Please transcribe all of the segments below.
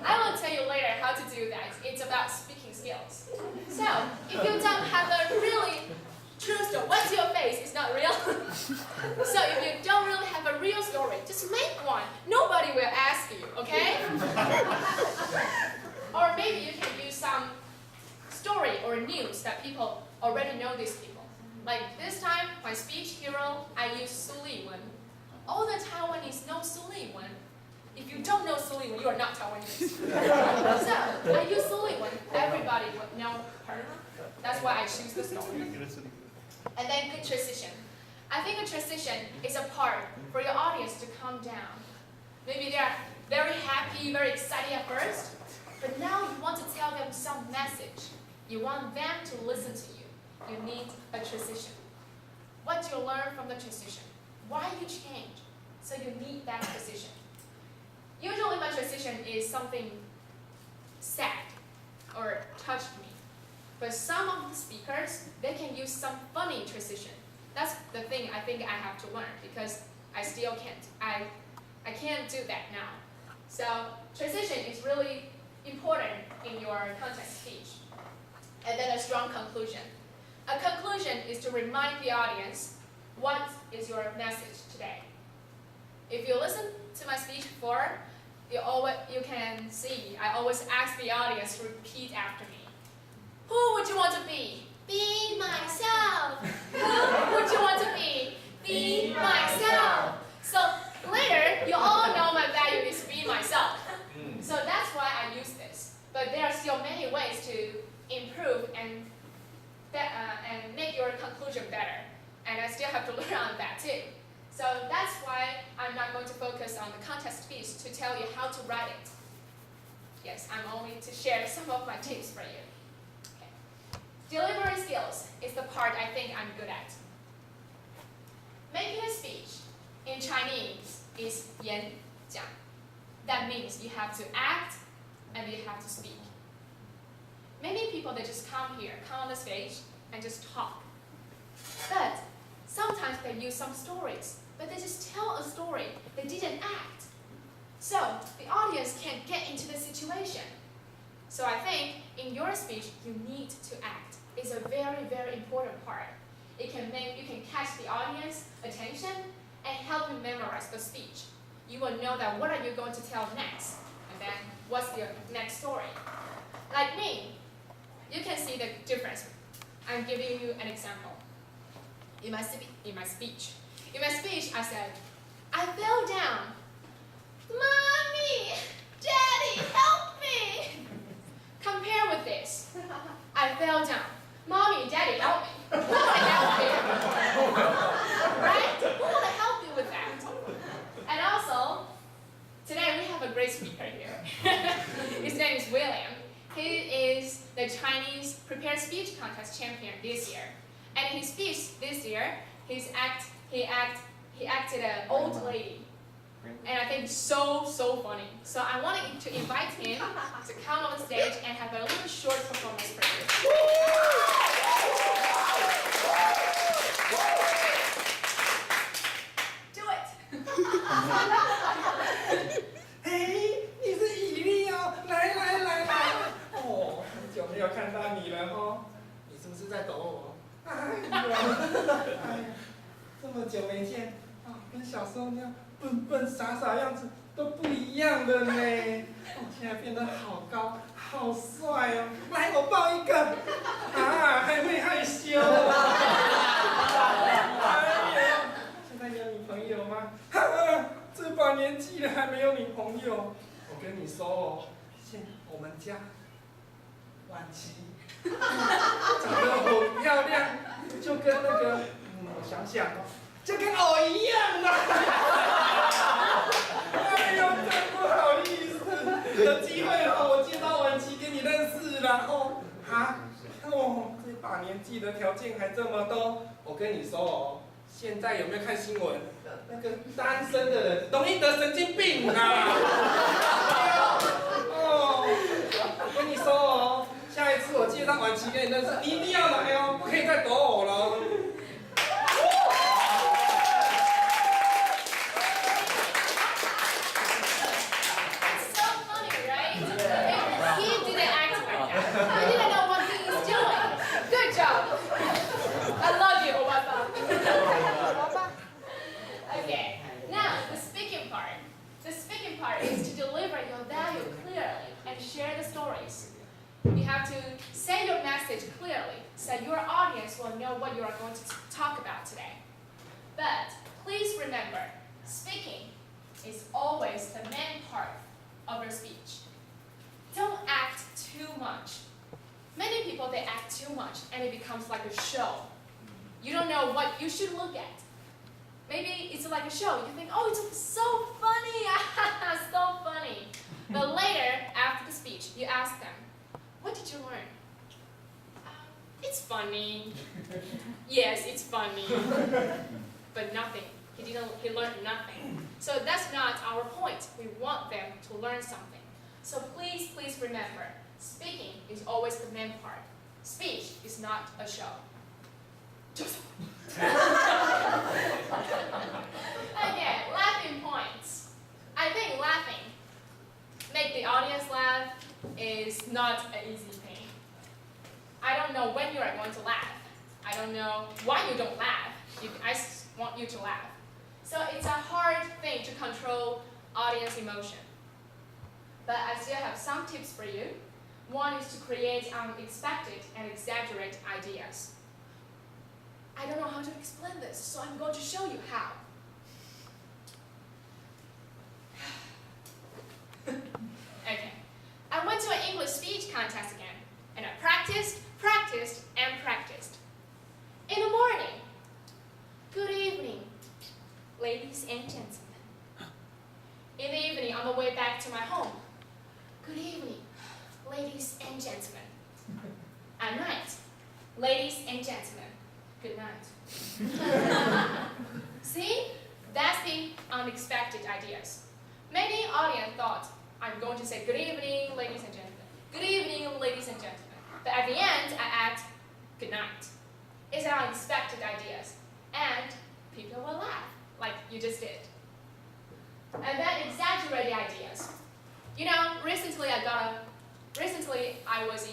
I will tell you later how to do that. It's about speaking skills. So, if you don't have a really true story, what's your face? It's not real. So if you don't really have a real story, just make one. Nobody will ask you, okay? Or maybe you can use some story or news that people already know these people. Like this time, my speech hero, I use Su Liwen. All the Taiwanese know Su Liwen. If you don't know Su Liwen, you are not Taiwanese. So I use Su Liwen. Everybody would know her. That's why I choose the story. And then good transition. I think a transition is a part for your audience to calm down. Maybe they're very happy, very excited at first, but now you want to tell them some message. You want them to listen to you. You need a transition. What do you learn from the transition? Why you change? So you need that transition. Usually my transition is something sad or touched me. But some of the speakers, they can use some funny transition. That's the thing I think I have to learn because I still can't. I can't do that now. So transition is really important in your content speech. And then a strong conclusion. A conclusion is to remind the audience what is your message today. If you listen to my speech before, you can see I always ask the audience to repeat after me. Who would you want to be? Be myself. Who would you want to be? Be myself. So later, you all know my value is be myself. So that's why I use this. But there are still many ways to improve and make your conclusion better. And I still have to learn on that too. So that's why I'm not going to focus on the contest speech to tell you how to write it. Yes, I'm only to share some of my tips for you. Okay. Delivery skills is the part I think I'm good at. Making a speech in Chinese is 演讲. That means you have to act and you have to speak. Many people, they just come on the stage and just talk. But sometimes they use some stories, but they just tell a story. They didn't act. So the audience can't get into the situation. So I think in your speech, you need to act. It's a very, very important part. You can catch the audience attention and help you memorize the speech. You will know that what are you going to tell next, and then what's your next story. Like me, you can see the difference. I'm giving you an example. In my speech, I said, I fell down. Mommy, Daddy, help me. Compare with this. I fell down. Mommy, Daddy, help me. Who will help me? Right? Who will help you with that? And also, today we have a great speaker here. His name is William. He is the Chinese prepared speech contest champion this year. And in his speech this year, he acted an old lady. And I think so funny. So I wanted to invite him to come on the stage and have a little short performance for you. Do it! 嘿，你是以利哦，来！哦，很久没有看到你了哦，你是不是在抖我？哎呀，这么久没见啊，跟小时候那样笨傻样子都不一样了呢。哦，现在变得好高，好帅哦！来，我抱一个。啊，还会害羞啊？哎呀，现在有女朋友吗？哈哈，这把年纪了还没有女朋友。我跟你说哦，现我们家晚期。长得好漂亮，就跟那个，我想想哦，就跟我一样啦。哎呦，真不好意思，有机会哦，我介绍文琪给你认识啦哦。这把年纪的条件还这么多，我跟你说哦，现在有没有看新闻？那个单身的人容易得神经病啊。哦，我跟你说哦。下一次我介绍晚期给你认识，你一定要来哦，不可以再躲我了。It's so funny, right? The speaking part is to deliver your value clearly and share the stories. You have to say your message clearly so your audience will know what you are going to talk about today. But please remember, speaking is always the main part of your speech. Don't act too much. Many people, they act too much and it becomes like a show. You don't know what you should look at. Maybe it's like a show. You think, oh, it's so funny, so funny. But later, after the speech, you ask them, what did you learn? It's funny. Yes, it's funny. But nothing. He learned nothing. So that's not our point. We want them to learn something. So please remember, speaking is always the main part. Speech is not a show. Okay, laughing points. I think laughing, make the audience laugh, is not an easy thing. I don't know when you are going to laugh. I don't know why you don't laugh. I just want you to laugh. So it's a hard thing to control audience emotion. But I still have some tips for you. One is to create unexpected and exaggerate ideas. I don't know how to explain this, so I'm going to show you how. Okay. I went to an English speech contest again, and I practiced, and practiced. In the morning, good evening, ladies and gentlemen. In the evening, on the way back to my home, good evening, ladies and gentlemen. At night, ladies and gentlemen, good night. See? That's the unexpected ideas. Many audience thought, I'm going to say good evening, ladies and gentlemen. Good evening, ladies and gentlemen. But at the end, I add good night. It's unexpected ideas. And people will laugh, like you just did. And then exaggerated ideas. You know, recently I was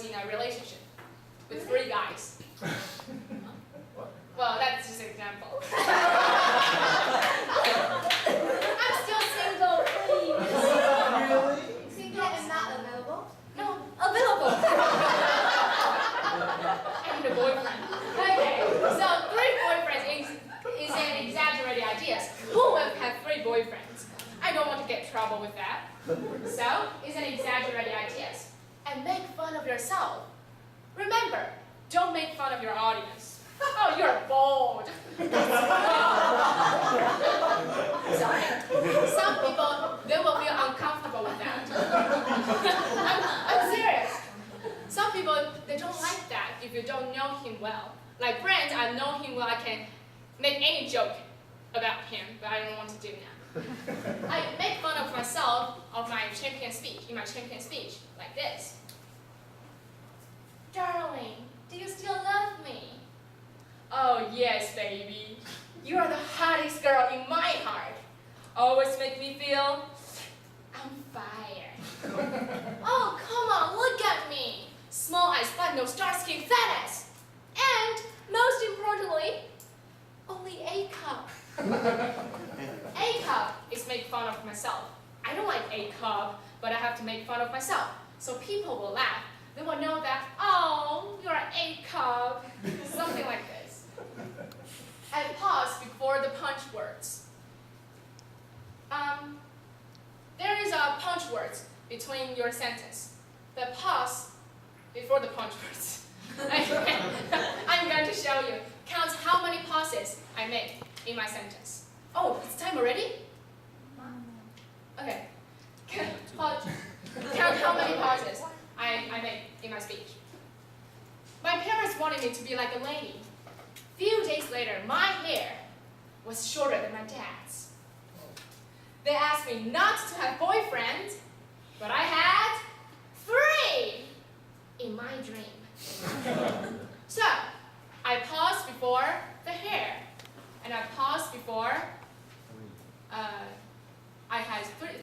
in a relationship with 3 guys. Well, that's just an example. I'm still single, please. Really? Single and not available? No, available. I need a boyfriend. Okay, so 3 boyfriends is an exaggerated idea. Who will have 3 boyfriends? I don't want to get in trouble with that. So, it's an exaggerated idea. And make fun of yourself. Remember, don't make fun of your audience. Oh, you're bold. Sorry. Some people, they will feel uncomfortable with that. I'm serious. Some people, they don't like that if you don't know him well. Like Brent, I know him well. I can make any joke about him, but I don't want to do that. I make fun of myself of my champion speech, in my champion speech, like this. Darling, do you still love me? Oh yes, baby. You are the hottest girl in my heart. Always make me feel on fire. Oh, come on, look at me. Small eyes, fat nose, dark skin, fat ass. And, most importantly, only A cup. A cup is make fun of myself. I don't like A cup, but I have to make fun of myself. So people will laugh. They will know that, oh, you're an A cup. Something like this. And pause before the punch words. There is a punch words between your sentence. But pause before the punch words. I'm going to show you. Count how many pauses I make in my sentence. Oh, it's time already? Okay. Count how many pauses I make in my speech. My parents wanted me to be like a lady. Few days later, my hair was shorter than my dad's. They asked me not to have boyfriends, but I had 3 in my dream. So, I paused before the hair, and I paused before I had 3.